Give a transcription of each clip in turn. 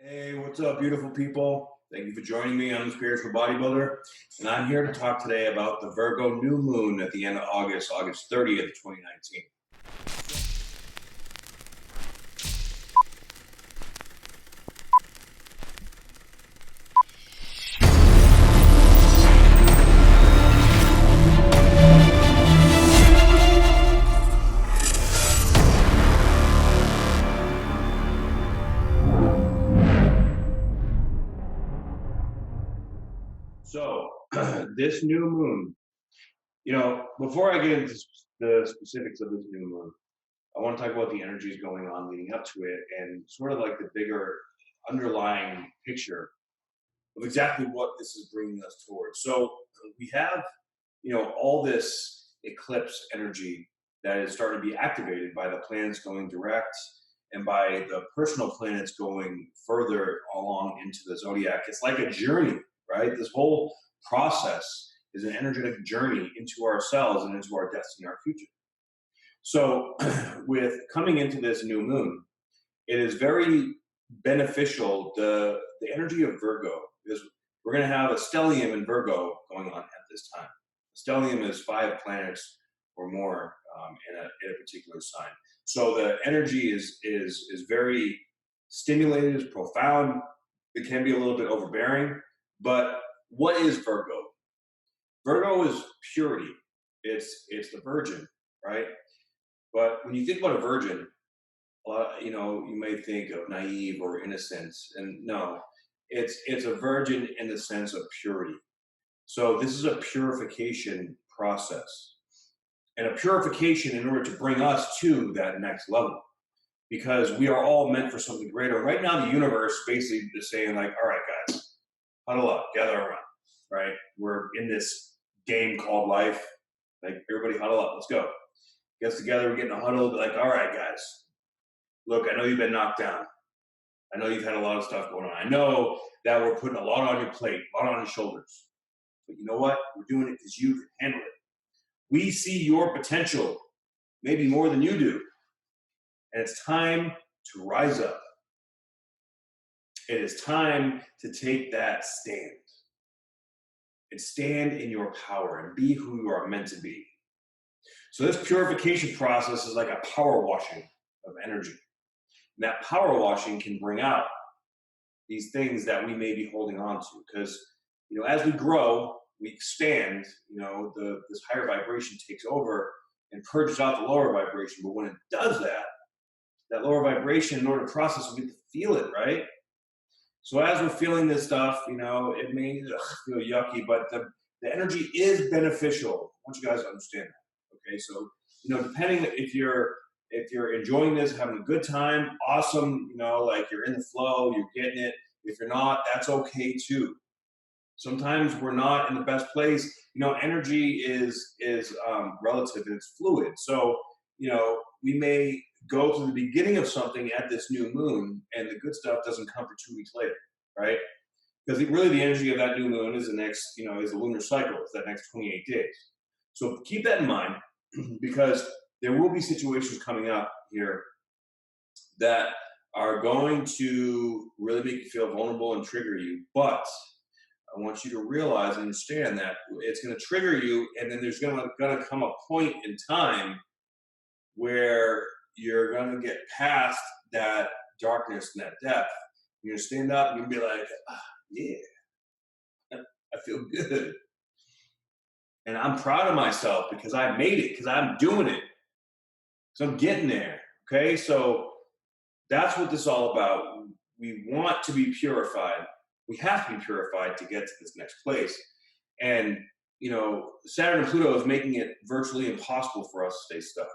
Hey, what's up, beautiful people? Thank you for joining me. I'm the Spiritual Bodybuilder, and I'm here to talk today about the Virgo new moon at the end of August, August 30th, 2019. So, this new moon, before I get into the specifics of this new moon, I want to talk about the energies going on leading up to it and sort of like the bigger underlying picture of exactly what this is bringing us towards. So, we have, all this eclipse energy that is starting to be activated by the planets going direct and by the personal planets going further along into the zodiac. It's like a journey, right? This whole process is an energetic journey into ourselves and into our destiny, our future. So, with coming into this new moon, it is very beneficial. The energy of Virgo is we're going to have a stellium in Virgo going on at this time. Stellium is 5 planets or more in a particular sign. So the energy is very stimulated, is profound. It can be a little bit overbearing, but what is Virgo? Virgo is purity. It's the virgin, right? But when you think about a virgin, you may think of naive or innocence, and no, it's a virgin in the sense of purity. So this is a purification process, and a purification in order to bring us to that next level, because we are all meant for something greater. Right now, the universe basically is saying, like, all right, guys, huddle up, gather around, right? We're in this game called life. Like, everybody huddle up, let's go. Gets together, we're getting a huddle, like, all right, guys, look, I know you've been knocked down. I know you've had a lot of stuff going on. I know that we're putting a lot on your plate, a lot on your shoulders. But you know what? We're doing it because you can handle it. We see your potential, maybe more than you do. And it's time to rise up. It is time to take that stand and stand in your power and be who you are meant to be. So this purification process is like a power washing of energy. And that power washing can bring out these things that we may be holding on to, because as we grow, we expand. This higher vibration takes over and purges out the lower vibration. But when it does that lower vibration, in order to process, we get to feel it, right? So as we're feeling this stuff, it may feel yucky, but the energy is beneficial. I want you guys to understand that. Okay, so depending if you're enjoying this, having a good time, awesome, like you're in the flow, you're getting it. If you're not, that's okay too. Sometimes we're not in the best place. Energy is relative and it's fluid. So, we may go through the beginning of something at this new moon and the good stuff doesn't come for 2 weeks later, right? Because really the energy of that new moon is is the lunar cycle. It's that next 28 days. So keep that in mind because there will be situations coming up here that are going to really make you feel vulnerable and trigger you. But I want you to realize and understand that it's going to trigger you, and then there's going to come a point in time where you're going to get past that darkness and that depth. You're going to stand up and you'll be like, yeah, I feel good. And I'm proud of myself because I made it, because I'm doing it. So I'm getting there. Okay, so that's what this is all about. We want to be purified. We have to be purified to get to this next place. And, Saturn and Pluto is making it virtually impossible for us to stay stuck.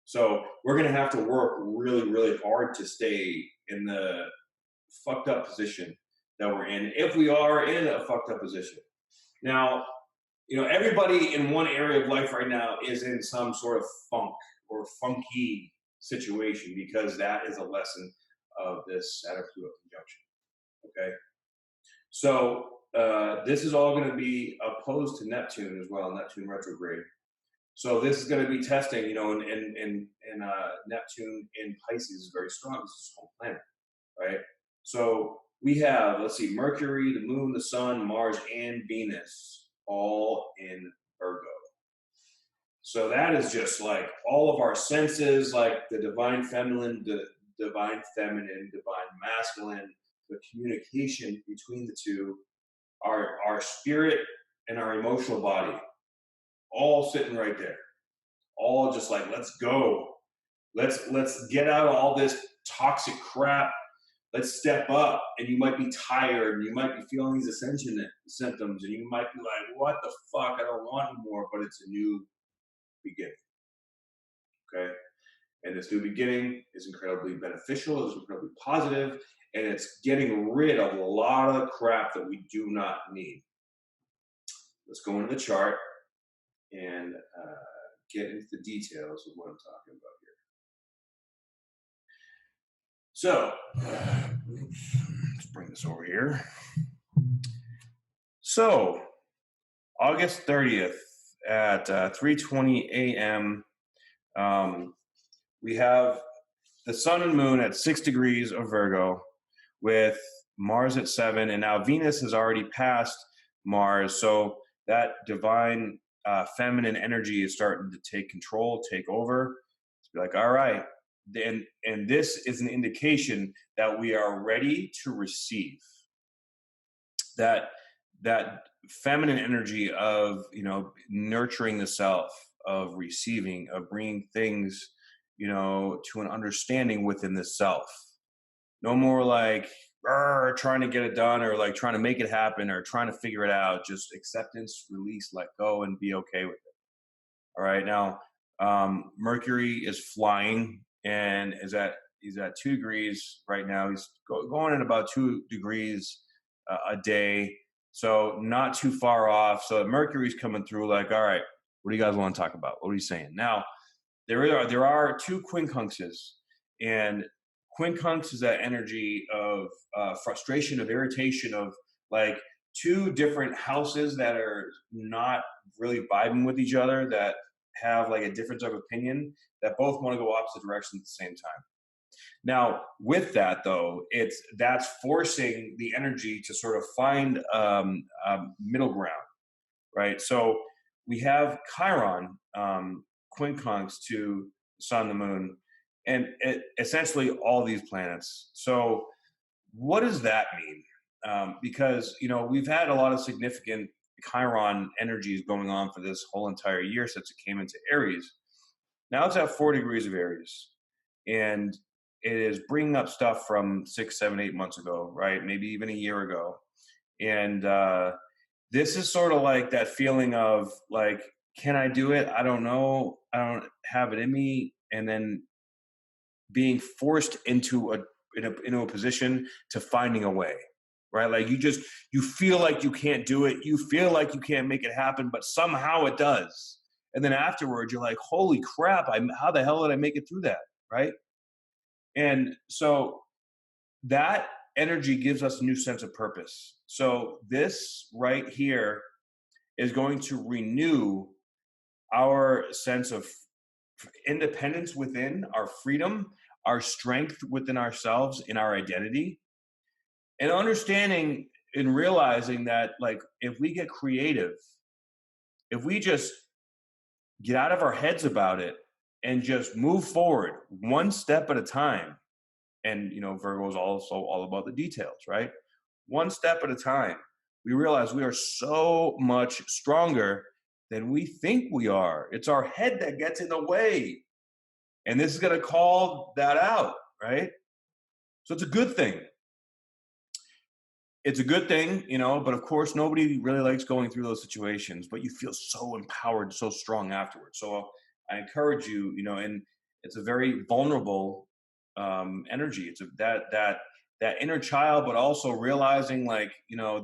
So we're going to have to work really, really hard to stay in the fucked up position that we're in, if we are in a fucked up position. Now, everybody in one area of life right now is in some sort of funk or funky situation, because that is a lesson of this Saturn-Pluto conjunction. Okay, so this is all going to be opposed to Neptune as well, Neptune retrograde. So this is going to be testing, and Neptune in Pisces is very strong. This is his home planet, right? So we have, let's see, Mercury, the moon, the sun, Mars, and Venus all in Virgo. So that is just like all of our senses, like the divine feminine, the divine feminine, divine masculine, the communication between the two, our spirit and our emotional body, all sitting right there. All just like, let's go. Let's get out of all this toxic crap. Let's step up. And you might be tired, and you might be feeling these ascension symptoms, and you might be like, what the fuck? I don't want anymore, but it's a new beginning. Okay. And this new beginning is incredibly beneficial, it's incredibly positive, and it's getting rid of a lot of the crap that we do not need. Let's go into the chart and get into the details of what I'm talking about here. So, let's bring this over here. So, August 30th at 3:20 a.m., we have the sun and moon at 6 degrees of Virgo with Mars at 7, and now Venus has already passed Mars, so that divine feminine energy is starting to take control, take over. It's like, all right, and this is an indication that we are ready to receive. That feminine energy of, nurturing the self, of receiving, of bringing things, to an understanding within the self. No more like trying to get it done, or like trying to make it happen, or trying to figure it out. Just acceptance, release, let go, and be okay with it. All right. Now, Mercury is flying and he's at 2 degrees right now. He's going at about 2 degrees a day. So not too far off. So Mercury's coming through like, all right, what do you guys want to talk about? What are you saying? Now, there are 2 quincunxes, and quincunx is that energy of frustration, of irritation, of like 2 different houses that are not really vibing with each other, that have like a difference of opinion, that both want to go opposite directions at the same time. Now, with that though, that's forcing the energy to sort of find a middle ground, right? So we have Chiron, quincunx to the sun, the moon, and essentially all these planets. So what does that mean? Because we've had a lot of significant Chiron energies going on for this whole entire year since it came into Aries. Now it's at 4 degrees of Aries, and it is bringing up stuff from 6, 7, 8 months ago, right? Maybe even a year ago. And this is sort of like that feeling of like, can I do it? I don't know. I don't have it in me. And then being forced into a position to finding a way, right? Like you feel like you can't do it. You feel like you can't make it happen, but somehow it does. And then afterwards you're like, holy crap, how the hell did I make it through that, right? And so that energy gives us a new sense of purpose. So this right here is going to renew our sense of independence within, our freedom, our strength within ourselves, in our identity, and understanding and realizing that, like, if we get creative, if we just get out of our heads about it and just move forward one step at a time, and Virgo is also all about the details, right? One step at a time, we realize we are so much stronger than we think we are. It's our head that gets in the way. And this is going to call that out, right? So it's a good thing. It's a good thing, but of course, nobody really likes going through those situations, but you feel so empowered, so strong afterwards. So I encourage you, and it's a very vulnerable energy. It's that inner child, but also realizing, like,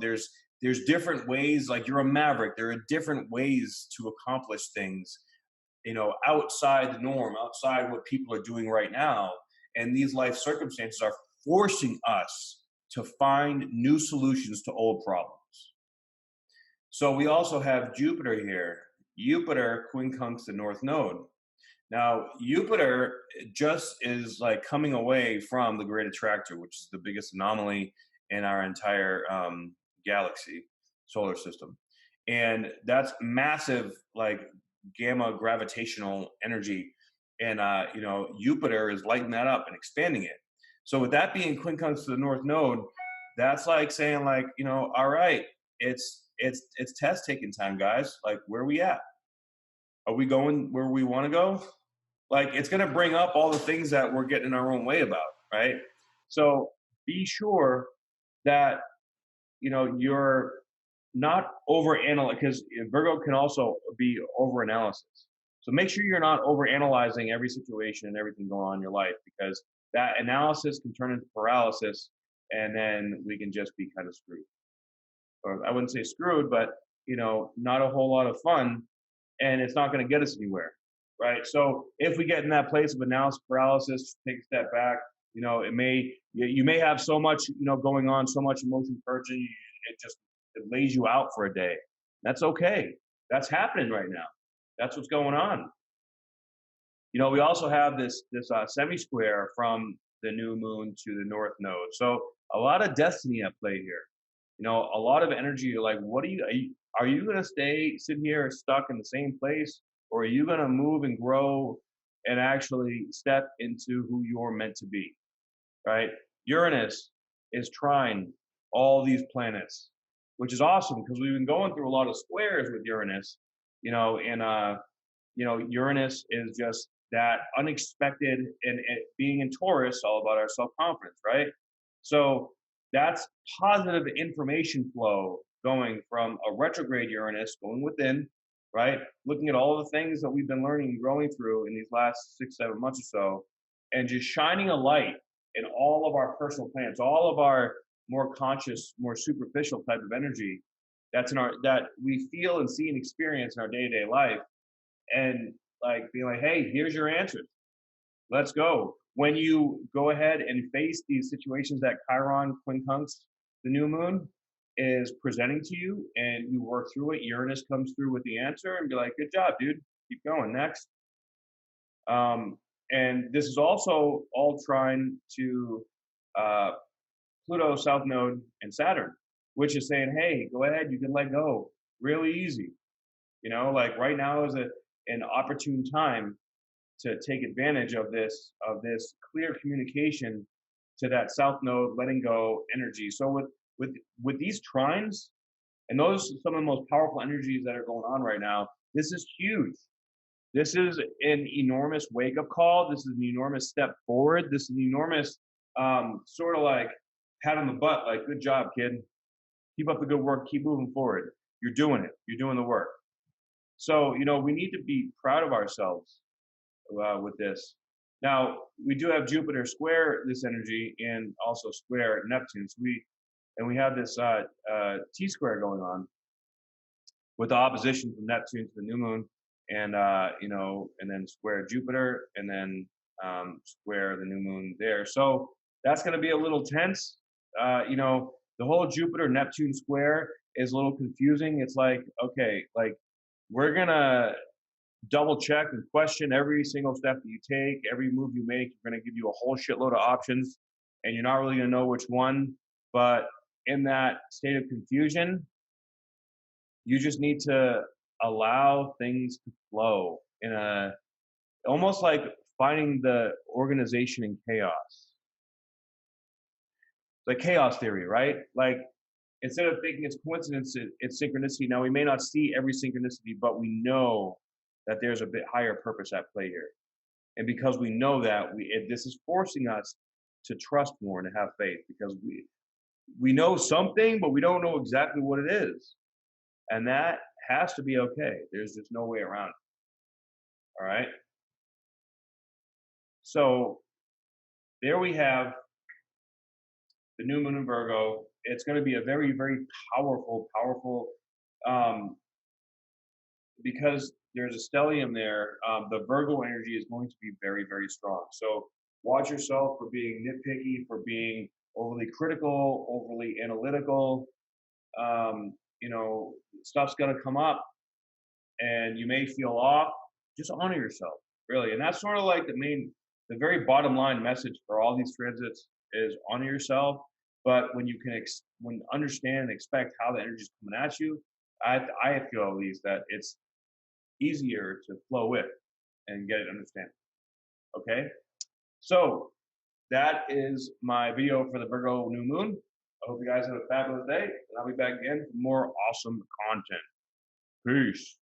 there's different ways. Like, you're a maverick. There are different ways to accomplish things, outside the norm, outside what people are doing right now. And these life circumstances are forcing us to find new solutions to old problems. So we also have Jupiter here. Jupiter quincunx the North Node. Now, Jupiter just is like coming away from the Great Attractor, which is the biggest anomaly in our entire galaxy, solar system. And that's massive, like gamma gravitational energy. And, Jupiter is lighting that up and expanding it. So with that being quincunx to the North Node, that's like saying like, all right, it's test taking time, guys. Like, where are we at? Are we going where we want to go? Like, it's going to bring up all the things that we're getting in our own way about, right? So be sure that you're not over analyze, because Virgo can also be over analysis. So make sure you're not over analyzing every situation and everything going on in your life, because that analysis can turn into paralysis, and then we can just be kind of screwed. Or I wouldn't say screwed, but not a whole lot of fun, and it's not going to get us anywhere, right? So if we get in that place of analysis paralysis, take a step back. You may have so much going on, so much emotion purging, it lays you out for a day. That's okay. That's happening right now. That's what's going on. We also have this semi-square from the new moon to the North Node. So a lot of destiny at play here. A lot of energy. Like, what are you going to sit here stuck in the same place, or are you going to move and grow and actually step into who you're meant to be, right? Uranus is trine all these planets, which is awesome because we've been going through a lot of squares with Uranus, and Uranus is just that unexpected, and it being in Taurus, all about our self-confidence, right? So that's positive information flow going from a retrograde Uranus going within, right? Looking at all the things that we've been learning and growing through in these last 6-7 months or so, and just shining a light in all of our personal plans, all of our more conscious, more superficial type of energy that we feel and see and experience in our day-to-day life, and like being like, hey, here's your answers. Let's go. When you go ahead and face these situations that Chiron quincunx, the new moon, is presenting to you, and you work through it, Uranus comes through with the answer and be like, good job, dude. Keep going. Next. And this is also all trine to Pluto, South Node, and Saturn, which is saying, hey, go ahead, you can let go. Really easy. Like right now is an opportune time to take advantage of this clear communication to that South Node, letting go energy. So with these trines, and those are some of the most powerful energies that are going on right now, this is huge. This is an enormous wake-up call. This is an enormous step forward. This is an enormous sort of like pat on the butt, like, good job, kid. Keep up the good work. Keep moving forward. You're doing it. You're doing the work. So, we need to be proud of ourselves with this. Now, we do have Jupiter square this energy and also square Neptune. So we have this T-square going on with the opposition from Neptune to the new moon, and and then square Jupiter, and then square the new moon there. So that's going to be a little tense. The whole Jupiter Neptune square is a little confusing. It's like, okay, like, we're going to double check and question every single step that you take, every move you make. We're going to give you a whole shitload of options, and you're not really going to know which one. But in that state of confusion, you just need to allow things to flow in almost like finding the organization in chaos. The chaos theory, right? Like, instead of thinking it's coincidence, it's synchronicity. Now, we may not see every synchronicity, but we know that there's a bit higher purpose at play here. And because we know that, this is forcing us to trust more and to have faith, because we know something, but we don't know exactly what it is. And that has to be okay. There's just no way around it. All right? So there we have the new moon in Virgo. It's going to be a very, very powerful, because there's a stellium there. The Virgo energy is going to be very, very strong. So watch yourself for being nitpicky, for being overly critical, overly analytical. Stuff's going to come up, and you may feel off. Just honor yourself, really. And that's sort of like the very bottom line message for all these transits is honor yourself. But when you can when understand and expect how the energy is coming at you, I feel at least that it's easier to flow with and get it understand. Okay, so that is my video for the Virgo new moon. I hope you guys have a fabulous day, and I'll be back again for more awesome content. Peace.